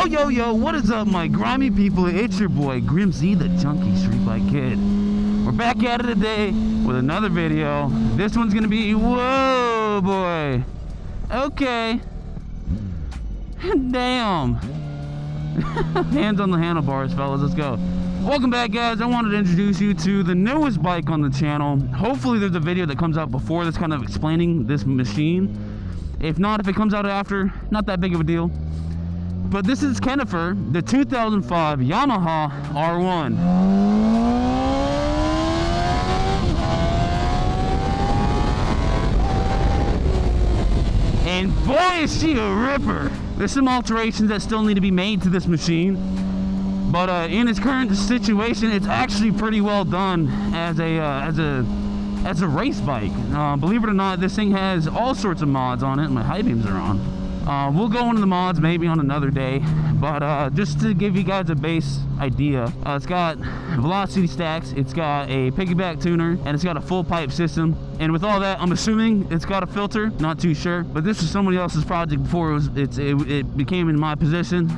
Yo, what is up, my grimy people? It's your boy, Grimsy, the Junkie Street Bike Kid. We're back at it today with another video. This one's gonna be, whoa, boy. Okay. Damn. Hands on the handlebars, fellas, let's go. Welcome back, guys. I wanted to introduce you to the newest bike on the channel. Hopefully there's a video that comes out before this, kind of explaining this machine. If not, if it comes out after, not that big of a deal. But this is Kennifer, the 2005 Yamaha R1. And boy, is she a ripper. There's some alterations that still need to be made to this machine. But in its current situation, it's actually pretty well done as a race bike. Believe it or not, this thing has all sorts of mods on it. My high beams are on. We'll go into the mods maybe on another day, but just to give you guys a base idea, it's got velocity stacks, it's got a piggyback tuner, and it's got a full pipe system. And with all that, I'm assuming it's got a filter, not too sure, but this was somebody else's project before it became in my possession.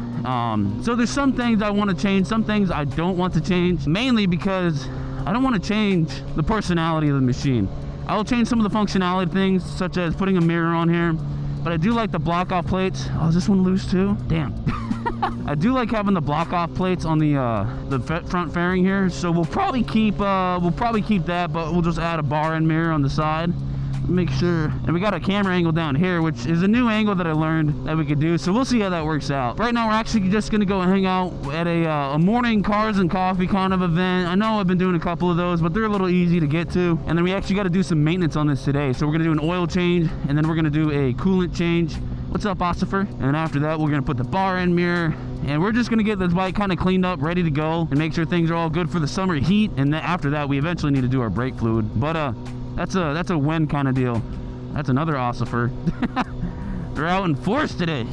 So there's some things I want to change, some things I don't want to change, mainly because I don't want to change the personality of the machine. I will change some of the functionality things, such as putting a mirror on here. But I do like the block off plates. Oh, is this one loose too? Damn. I do like having the block off plates on the front fairing here. So we'll probably keep that, but we'll just add a bar and mirror on the side. Make sure. And we got a camera angle down here, which is a new angle that I learned that we could do. So we'll see how that works out. Right now, we're actually just gonna go and hang out at a morning cars and coffee kind of event. I know I've been doing a couple of those, but they're a little easy to get to. And then we actually got to do some maintenance on this today. So we're gonna do an oil change, and then we're gonna do a coolant change. What's up, Ossifer? And after that, we're gonna put the bar and mirror, and we're just gonna get this bike kind of cleaned up, ready to go, and make sure things are all good for the summer heat. And then after that, we eventually need to do our brake fluid. But that's a when kind of deal. That's another ossifer. They're out in force today.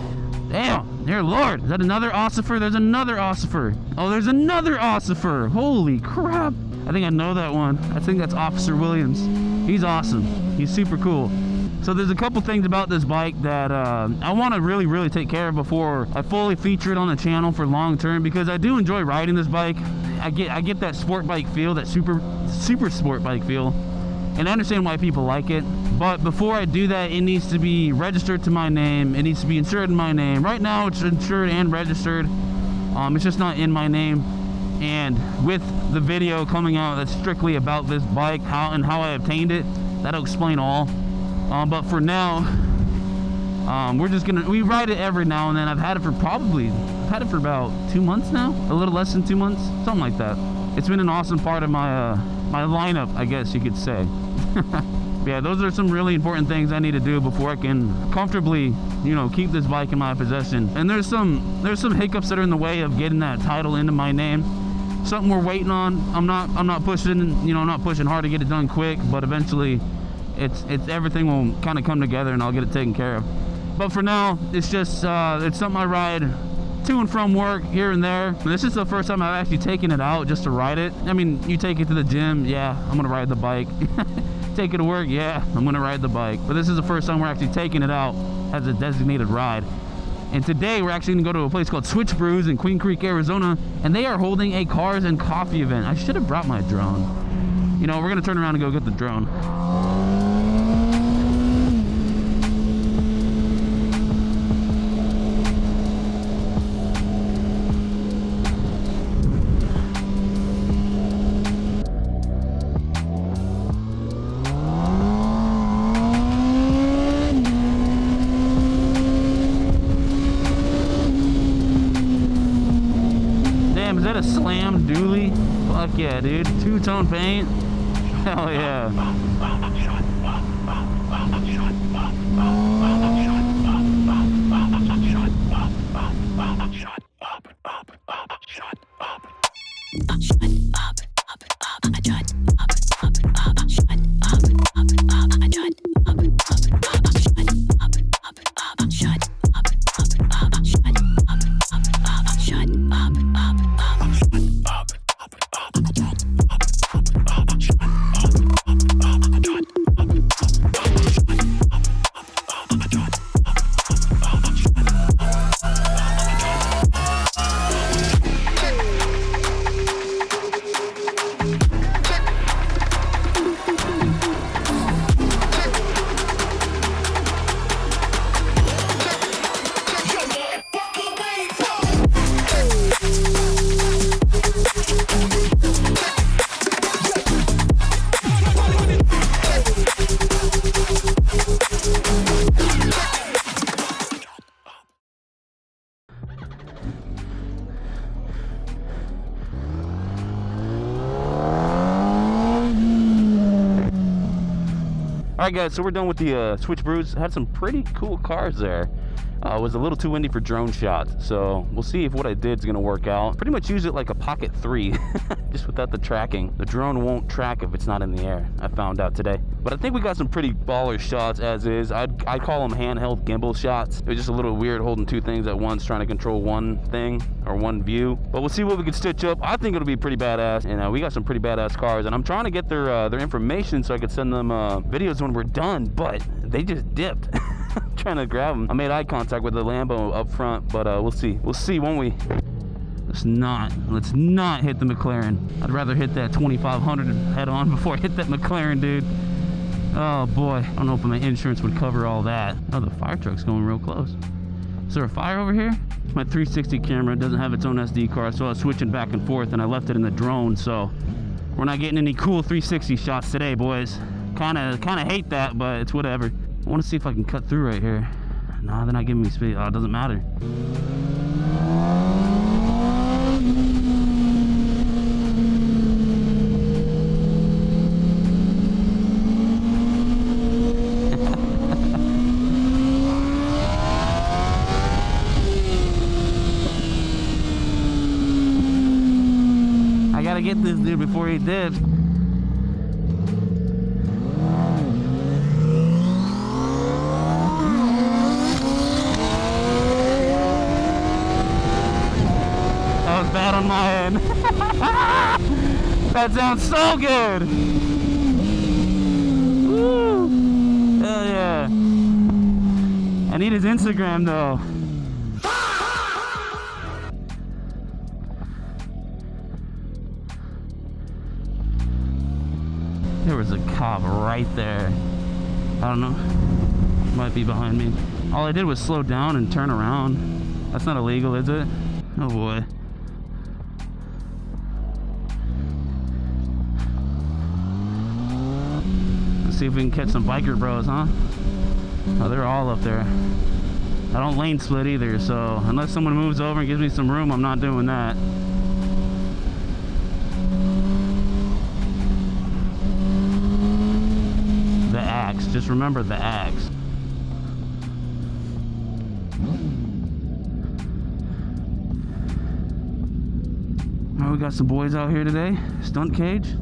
Damn, dear Lord. Is that another ossifer? There's another ossifer. Oh, there's another ossifer. Holy crap. I think I know that one. I think that's Officer Williams. He's awesome. He's super cool. So there's a couple things about this bike that I want to really take care of before I fully feature it on the channel for long term, because I do enjoy riding this bike. I get that sport bike feel, that super sport bike feel. And I understand why people like it, but before I do that, it needs to be registered to my name. It needs to be insured in my name. Right now, it's insured and registered. It's just not in my name. And with the video coming out that's strictly about this bike, how I obtained it, that'll explain all. But for now, we ride it every now and then. I've had it for about 2 months now, a little less than 2 months, something like that. It's been an awesome part of my lineup, I guess you could say. Yeah, those are some really important things I need to do before I can comfortably, keep this bike in my possession. And there's some hiccups that are in the way of getting that title into my name. Something we're waiting on. I'm not pushing, I'm not pushing hard to get it done quick, but eventually it's everything will kind of come together and I'll get it taken care of. But for now, it's just it's something I ride to and from work here and there. And this is the first time I've actually taken it out just to ride it. I mean, you take it to the gym, yeah, I'm gonna ride the bike. Take it to work, yeah, I'm gonna ride the bike. But this is the first time we're actually taking it out as a designated ride. And today we're actually gonna go to a place called Switch Brews in Queen Creek, Arizona, and they are holding a cars and coffee event. I should have brought my drone. We're gonna turn around and go get the drone. Is that a slam dually? Fuck yeah, dude. Two-tone paint. Hell yeah. Alright guys, so we're done with the Switch Brews. Had some pretty cool cars there. It was a little too windy for drone shots, so we'll see if what I did is going to work out. Pretty much use it like a Pocket 3, just without the tracking. The drone won't track if it's not in the air, I found out today. But I think we got some pretty baller shots as is. I'd call them handheld gimbal shots. It was just a little weird holding two things at once, trying to control one thing or one view. But we'll see what we can stitch up. I think it'll be pretty badass, and we got some pretty badass cars. And I'm trying to get their information so I could send them videos when we're done, but they just dipped. Trying to grab them. I made eye contact with the Lambo up front, but we'll see. We'll see, won't we? Let's not hit the McLaren. I'd rather hit that 2500 head on before I hit that McLaren, dude. Oh boy, I don't know if my insurance would cover all that. Oh, the fire truck's going real close. Is there a fire over here? My 360 camera doesn't have its own SD card, so I was switching back and forth, and I left it in the drone, so we're not getting any cool 360 shots today, boys. Kinda hate that, but it's whatever. I want to see if I can cut through right here. No, they're not giving me speed. Oh, it doesn't matter. I gotta get this dude before he dips. Bad on my end. That sounds so good. Woo. Hell yeah. I need his Instagram though. There was a cop right there. I don't know. Might be behind me. All I did was slow down and turn around. That's not illegal, is it? Oh boy. See if we can catch some biker bros, huh? Oh, they're all up there. I don't lane split either, so unless someone moves over and gives me some room, I'm not doing that. The axe, just remember the axe. Oh, we got some boys out here today. Stunt cage.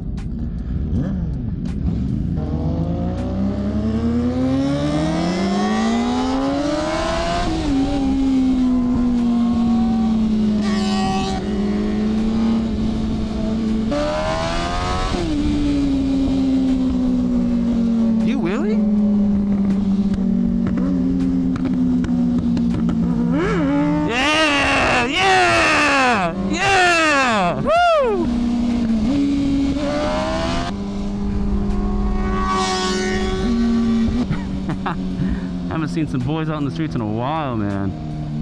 Haven't seen some boys out in the streets in a while, man.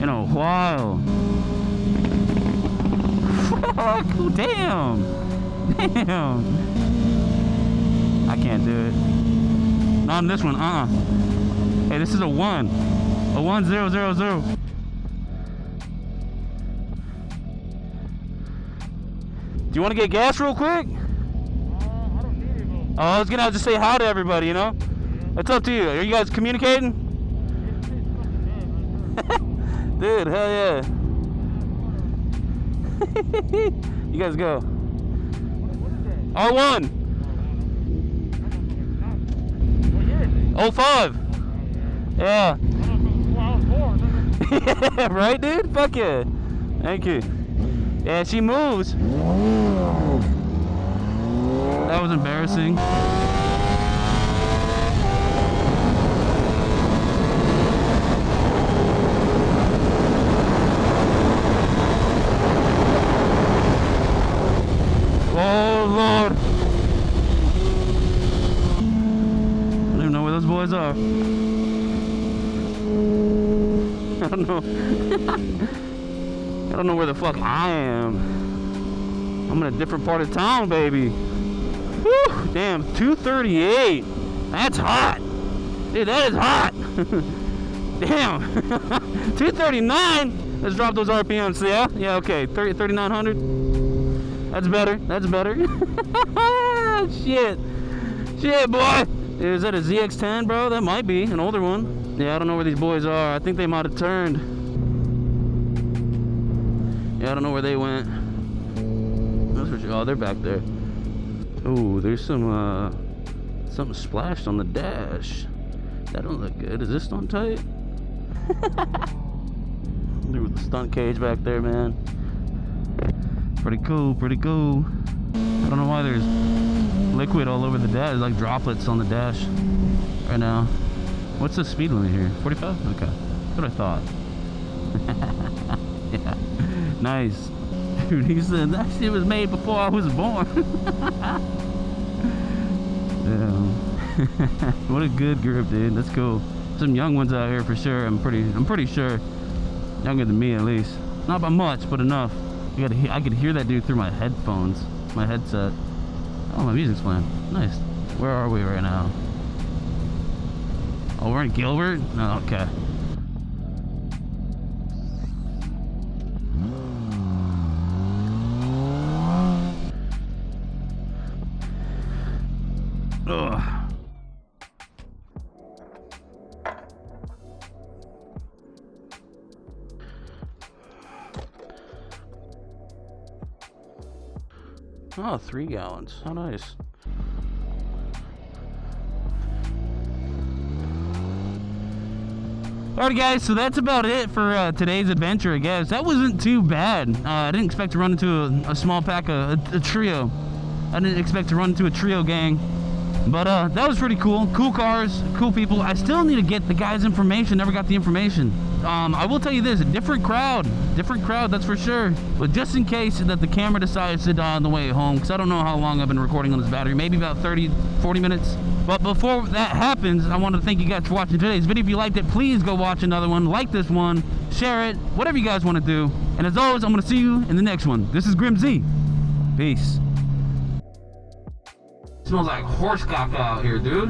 In a while. Fuck, damn. Damn. I can't do it. Not on this one, Hey, this is a 1. A 1000. Do you want to get gas real quick? I don't need it. Oh, I was gonna have to say hi to everybody, you know? Yeah. It's up to you. Are you guys communicating? Dude, hell yeah. You guys go. What is that? R1. What year is it? 05. Yeah. Yeah, right, dude? Fuck yeah. Thank you. Yeah, she moves. That was embarrassing. Oh, Lord. I don't even know where those boys are. I don't know. I don't know where the fuck I am. I'm in a different part of town, baby. Whew, damn, 238. That's hot. Dude, that is hot. Damn. 239. Let's drop those RPMs, yeah? Yeah, okay. 3,900. That's better. That's better. Shit. Shit, boy. Is that a ZX-10, bro? That might be an older one. Yeah, I don't know where these boys are. I think they might have turned. Yeah, I don't know where they went. That's for sure. Oh, they're back there. Oh, there's some, something splashed on the dash. That don't look good. Is this stunt tight? There was the stunt cage back there, man. Pretty cool, pretty cool. I don't know why there's liquid all over the dash. There's like droplets on the dash right now. What's the speed limit here? 45? Okay. That's what I thought. Yeah. Nice. Dude, he said that shit was made before I was born. Damn. What a good group, dude. That's cool. Some young ones out here for sure. I'm pretty sure. Younger than me at least. Not by much, but enough. I could hear that dude through my headphones. My headset. Oh, my music's playing. Nice. Where are we right now? Oh, we're in Gilbert? No, okay. Ugh. Oh, 3 gallons. How nice. Alright guys, so that's about it for today's adventure, I guess. That wasn't too bad. I didn't expect to run into a small pack, a trio. I didn't expect to run into a trio gang. But that was pretty cool. Cool cars, cool people. I still need to get the guy's information. Never got the information. I will tell you this, a different crowd, that's for sure. But just in case that the camera decides to die on the way home, because I don't know how long I've been recording on this battery, maybe about 30, 40 minutes. But before that happens, I want to thank you guys for watching today's video. If you liked it, please go watch another one. Like this one, share it, whatever you guys want to do. And as always, I'm going to see you in the next one. This is Grim Z. Peace. Smells like horse caca out here, dude.